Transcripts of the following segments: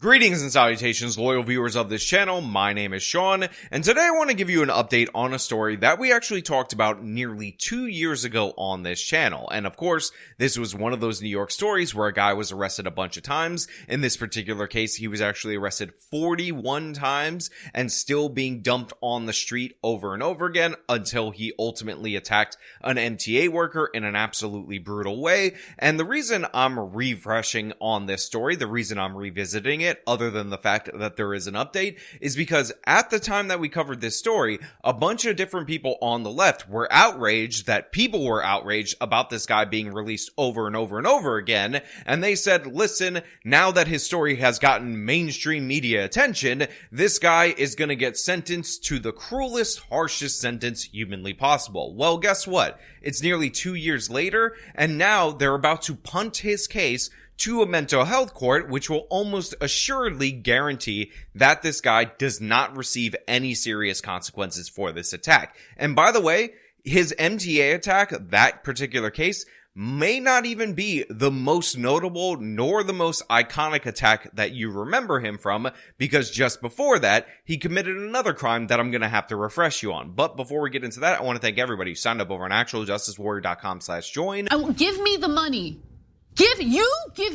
Greetings and salutations, loyal viewers of this channel. My name is Sean, and today I want to give you an update on a story that we actually talked about nearly 2 years ago on this channel. And of course, this was one of those New York stories where a guy was arrested a bunch of times. In this particular case, he was actually arrested 41 times and still being dumped on the street over and over again until he ultimately attacked an MTA worker in an absolutely brutal way. And the reason I'm refreshing on this story, the reason I'm revisiting it, other than the fact that there is an update, is because at the time that we covered this story, a bunch of different people on the left were outraged that people were outraged about this guy being released over and over and over again, and they said, listen, now that his story has gotten mainstream media attention, this guy is gonna get sentenced to the cruelest, harshest sentence humanly possible. Well, guess what? It's nearly 2 years later, and now they're about to punt his case to a mental health court, which will almost assuredly guarantee that this guy does not receive any serious consequences for this attack. And by the way, his MTA attack, that particular case, may not even be the most notable nor the most iconic attack that you remember him from, because just before that, he committed another crime that I'm going to have to refresh you on. But before we get into that, I want to thank everybody who signed up over on actualjusticewarrior.com/join. Give me the money. Give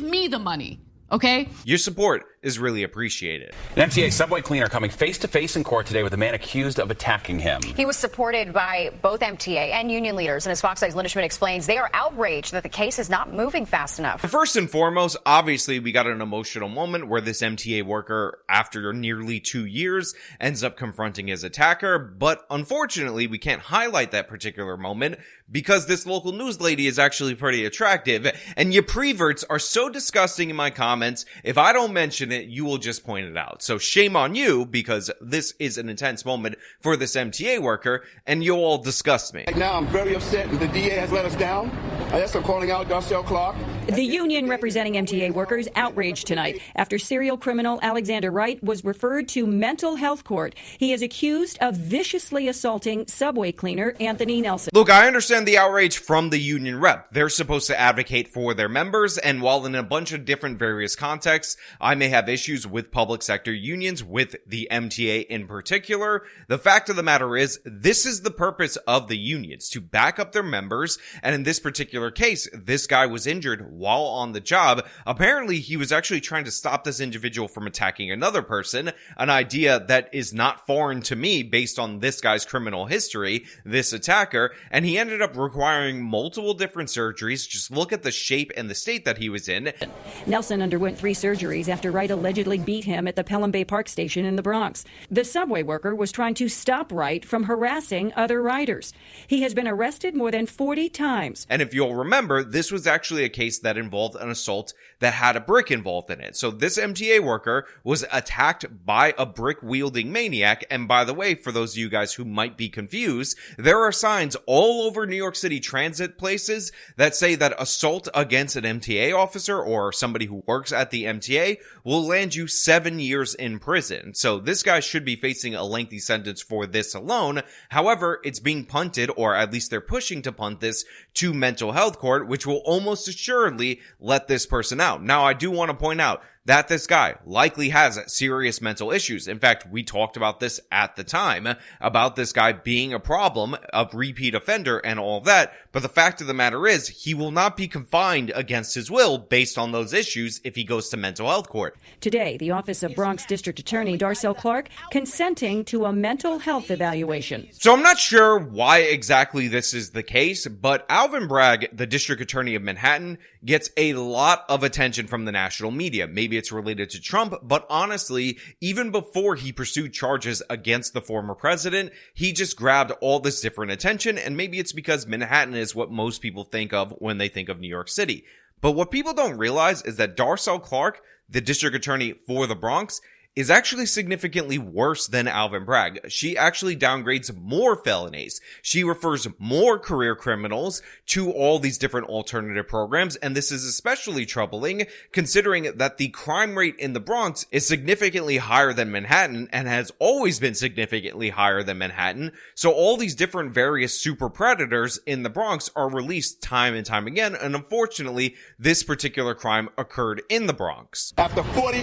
me the money, okay? Your support is really appreciated. An MTA subway cleaner coming face-to-face in court today with a man accused of attacking him. He was supported by both MTA and union leaders, and as Fox 5's Linda Schmidt explains, they are outraged that the case is not moving fast enough. First and foremost, obviously, we got an emotional moment where this MTA worker, after nearly 2 years, ends up confronting his attacker, but unfortunately, we can't highlight that particular moment because this local news lady is actually pretty attractive, and you preverts are so disgusting in my comments, if I don't mention it, you will just point it out. So shame on you, because this is an intense moment for this MTA worker, and you'll all disgust me. Right now, I'm very upset that the DA has let us down. Yes, I'm calling out Darcel Clark. The union representing MTA workers outraged tonight after serial criminal Alexander Wright was referred to mental health court. He is accused of viciously assaulting subway cleaner Anthony Nelson. Look, I understand the outrage from the union rep. They're supposed to advocate for their members, and while in a bunch of different various contexts, I may have issues with public sector unions, with the MTA in particular, the fact of the matter is, this is the purpose of the unions, to back up their members, and in this particular case, this guy was injured while on the job. Apparently, he was actually trying to stop this individual from attacking another person, an idea that is not foreign to me based on this guy's criminal history, this attacker, and he ended up requiring multiple different surgeries. Just look at the shape and the state that he was in. Nelson underwent 3 surgeries after Wright allegedly beat him at the Pelham Bay Park station in the Bronx. The subway worker was trying to stop Wright from harassing other riders. He has been arrested more than 40 times. And if you'll remember, this was actually a case that involved an assault that had a brick involved in it. So this MTA worker was attacked by a brick-wielding maniac. And by the way, for those of you guys who might be confused, there are signs all over New York City transit places that say that assault against an MTA officer or somebody who works at the MTA will land you 7 years in prison. So this guy should be facing a lengthy sentence for this alone. However, it's being punted, or at least they're pushing to punt this, to mental health court, which will almost assuredly let this person out. Now, I do want to point out that this guy likely has serious mental issues. In fact, we talked about this at the time, about this guy being a problem, a repeat offender, and all of that. But the fact of the matter is, he will not be confined against his will based on those issues if he goes to mental health court. Today, the office of Bronx District Attorney Darcel Clark consenting to a mental health evaluation. So I'm not sure why exactly this is the case, but Alvin Bragg, the District Attorney of Manhattan, gets a lot of attention from the national media. Maybe it's related to Trump, but honestly, even before he pursued charges against the former president, he just grabbed all this different attention, and maybe it's because Manhattan is what most people think of when they think of New York City. But what people don't realize is that Darcel Clark, the district attorney for the Bronx, is actually significantly worse than Alvin Bragg. She actually downgrades more felonies. She refers more career criminals to all these different alternative programs, and this is especially troubling considering that the crime rate in the Bronx is significantly higher than Manhattan and has always been significantly higher than Manhattan. So all these different various super predators in the Bronx are released time and time again, and unfortunately, this particular crime occurred in the Bronx. After 40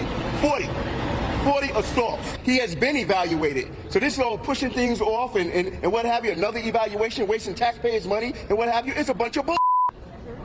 assaults, he has been evaluated. So this is all pushing things off and what have you, another evaluation, wasting taxpayers' money and what have you. It's a bunch of bull.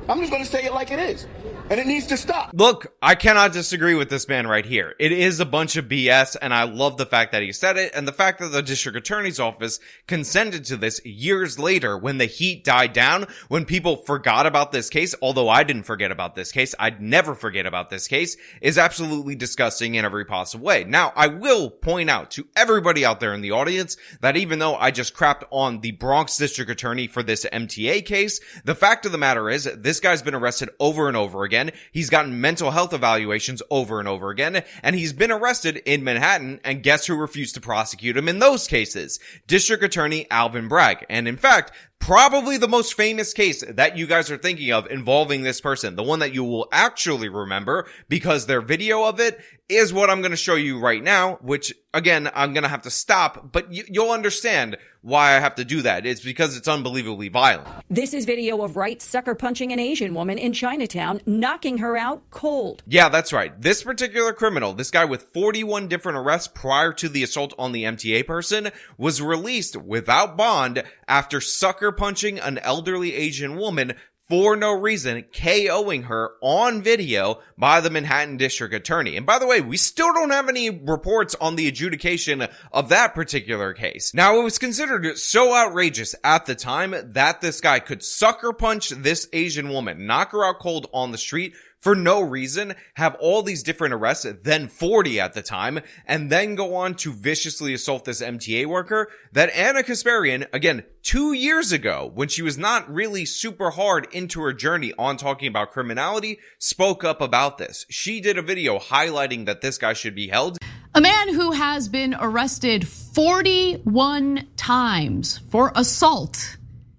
I'm just going to say it like it is. And it needs to stop. Look, I cannot disagree with this man right here. It is a bunch of BS, and I love the fact that he said it, and the fact that the district attorney's office consented to this years later when the heat died down, when people forgot about this case, although I didn't forget about this case, I'd never forget about this case, is absolutely disgusting in every possible way. Now, I will point out to everybody out there in the audience that even though I just crapped on the Bronx district attorney for this MTA case, the fact of the matter is, this guy's been arrested over and over again. He's gotten mental health evaluations over and over again, and he's been arrested in Manhattan, and guess who refused to prosecute him in those cases? District Attorney Alvin Bragg. And in fact, probably the most famous case that you guys are thinking of involving this person, the one that you will actually remember because their video of it is what I'm going to show you right now, which again, I'm going to have to stop, but you'll understand why I have to do that. It's because it's unbelievably violent. This is video of Wright sucker punching an Asian woman in Chinatown, knocking her out cold. Yeah, that's right. This particular criminal, this guy with 41 different arrests prior to the assault on the MTA person, was released without bond after sucker punching an elderly Asian woman for no reason, KOing her on video by the Manhattan District Attorney. And by the way, we still don't have any reports on the adjudication of that particular case. Now, it was considered so outrageous at the time that this guy could sucker punch this Asian woman, knock her out cold on the street for no reason, have all these different arrests, then 40 at the time, and then go on to viciously assault this MTA worker, that Anna Kasparian, again, 2 years ago, when she was not really super hard into her journey on talking about criminality, spoke up about this. She did a video highlighting that this guy should be held. A man who has been arrested 41 times for assault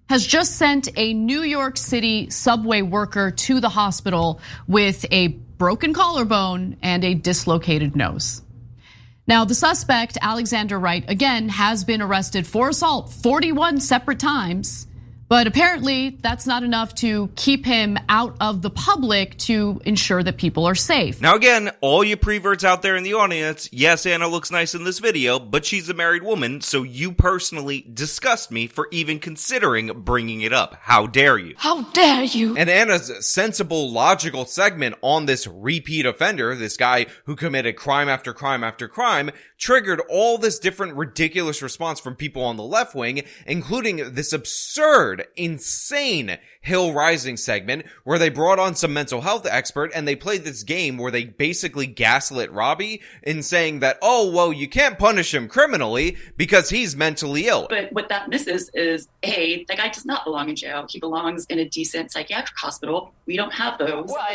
has just sent a New York City subway worker to the hospital with a broken collarbone and a dislocated nose. Now, the suspect, Alexander Wright, again, has been arrested for assault 41 separate times, but apparently that's not enough to keep him out of the public to ensure that people are safe. Now again, all you preverts out there in the audience, yes, Anna looks nice in this video, but she's a married woman, so you personally disgust me for even considering bringing it up. How dare you? How dare you? And Anna's sensible, logical segment on this repeat offender, this guy who committed crime after crime after crime, triggered all this different ridiculous response from people on the left wing, including this absurd, insane Hill Rising segment where they brought on some mental health expert and they played this game where they basically gaslit Robbie in saying that, oh, well, you can't punish him criminally because he's mentally ill. But what that misses is, A, the guy does not belong in jail. He belongs in a decent psychiatric hospital. We don't have those. Well,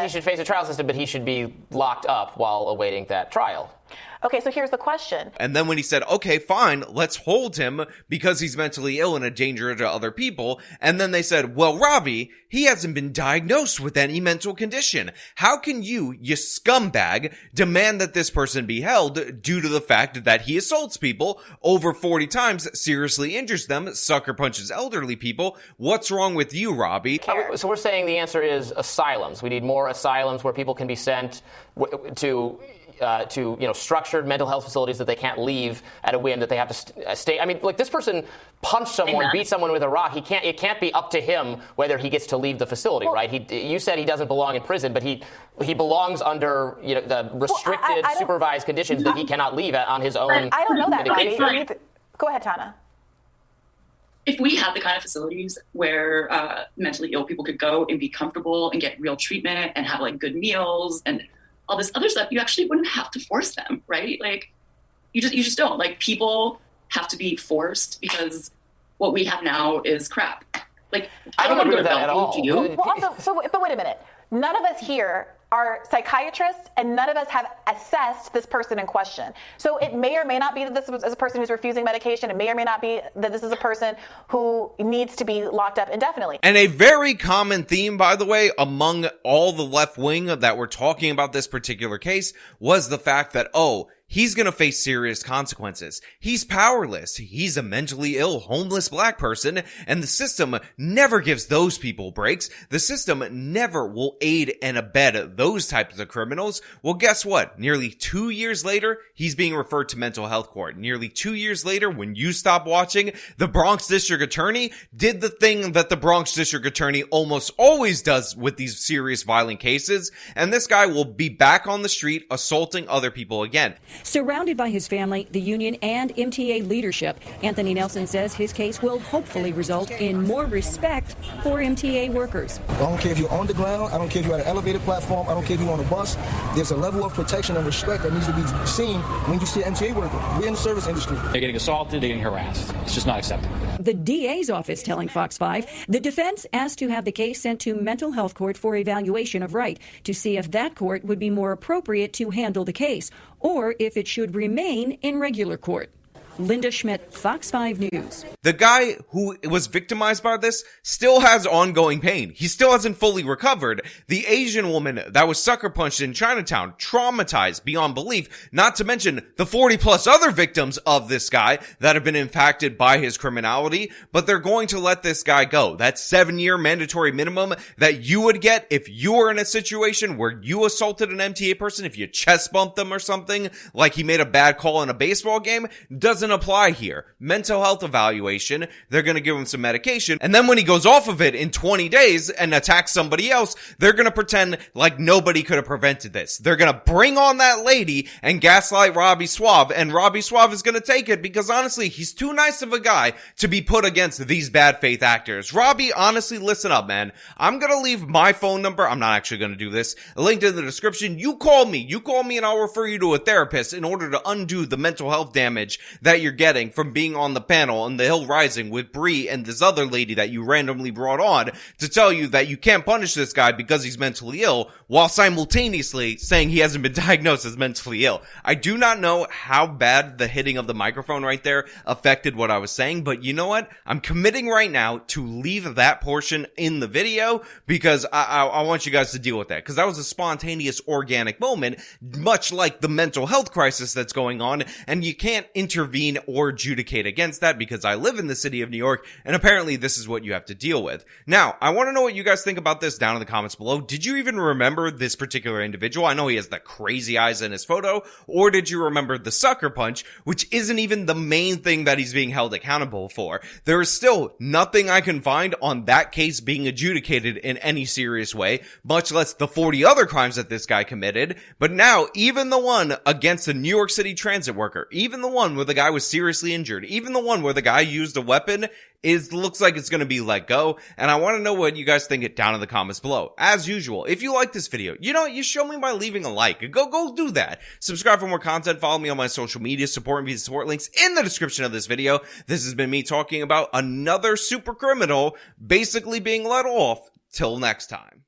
he should face a trial system, but he should be locked up while awaiting that trial. Okay, so here's the question. And then when he said, okay, fine, let's hold him because he's mentally ill and a danger to other people. And then they said, well, Robbie, he hasn't been diagnosed with any mental condition. How can you scumbag, demand that this person be held due to the fact that he assaults people over 40 times, seriously injures them, sucker punches elderly people? What's wrong with you, Robbie? So we're saying the answer is asylums. We need more asylums where people can be sent to structured mental health facilities that they can't leave at a whim, that they have to stay. I mean, like, this person punched someone, beat someone with a rock. It can't be up to him whether he gets to leave the facility, right? You said he doesn't belong in prison, but he belongs under the restricted, supervised conditions that he cannot leave on his own. I don't know that, Robbie. Go ahead, Tana. If we had the kind of facilities where mentally ill people could go and be comfortable and get real treatment and have like good meals and all this other stuff, you actually wouldn't have to force them, right? Like, you just don't. Like, people have to be forced because what we have now is crap. Like, I don't want to go to Bellevue, do you? Well, also, but wait a minute. None of us here are psychiatrists, and none of us have assessed this person in question. So it may or may not be that this is a person who's refusing medication. It may or may not be that this is a person who needs to be locked up indefinitely. And a very common theme, by the way, among all the left wing that were talking about this particular case was the fact that, oh, he's gonna face serious consequences. He's powerless. He's a mentally ill, homeless black person, and the system never gives those people breaks. The system never will aid and abet those types of criminals. Well, guess what? Nearly 2 years later, he's being referred to mental health court. Nearly 2 years later, when you stop watching, the Bronx District Attorney did the thing that the Bronx District Attorney almost always does with these serious violent cases, and this guy will be back on the street assaulting other people again. Surrounded by his family, the union, and MTA leadership, Anthony Nelson says his case will hopefully result in more respect for MTA workers. I don't care if you're on the ground, I don't care if you're at an elevated platform, I don't care if you're on a bus. There's a level of protection and respect that needs to be seen when you see an MTA worker. We're in the service industry. They're getting assaulted, they're getting harassed. It's just not acceptable. The DA's office telling Fox 5 the defense asked to have the case sent to mental health court for evaluation of right to see if that court would be more appropriate to handle the case or if it should remain in regular court. Linda Schmidt, Fox 5 News. The guy who was victimized by this still has ongoing pain. He still hasn't fully recovered. The Asian woman that was sucker punched in Chinatown, traumatized beyond belief, not to mention the 40 plus other victims of this guy that have been impacted by his criminality, but they're going to let this guy go. That 7-year mandatory minimum that you would get if you were in a situation where you assaulted an MTA person, if you chest bumped them or something, like he made a bad call in a baseball game, doesn't apply here. Mental health evaluation, they're going to give him some medication, and then when he goes off of it in 20 days and attacks somebody else, they're going to pretend like nobody could have prevented this. They're going to bring on that lady and gaslight Robbie Suave, and Robbie Suave is going to take it because honestly, he's too nice of a guy to be put against these bad faith actors. Robbie, honestly, listen up, man. I'm going to leave my phone number. I'm not actually going to do this. Linked in the description. You call me and I'll refer you to a therapist in order to undo the mental health damage that you're getting from being on the panel on The Hill Rising with Bree and this other lady that you randomly brought on to tell you that you can't punish this guy because he's mentally ill while simultaneously saying he hasn't been diagnosed as mentally ill. I do not know how bad the hitting of the microphone right there affected what I was saying, but you know what? I'm committing right now to leave that portion in the video because I want you guys to deal with that because that was a spontaneous organic moment, much like the mental health crisis that's going on, and you can't intervene or adjudicate against that because I live in the city of New York and apparently this is what you have to deal with. Now, I want to know what you guys think about this down in the comments below. Did you even remember this particular individual? I know he has the crazy eyes in his photo, or did you remember the sucker punch, which isn't even the main thing that he's being held accountable for? There is still nothing I can find on that case being adjudicated in any serious way, much less the 40 other crimes that this guy committed. But now, even the one against a New York City transit worker, even the one where the guy was seriously injured, even the one where the guy used a weapon, looks like it's going to be let go. And I want to know what you guys think down in the comments below. As usual, if you like this video, you know what, you show me by leaving a like. Go do that. Subscribe for more content. Follow me on my social media. Support me. The support links in the description of this video. This has been me talking about another super criminal basically being let off. Till next time.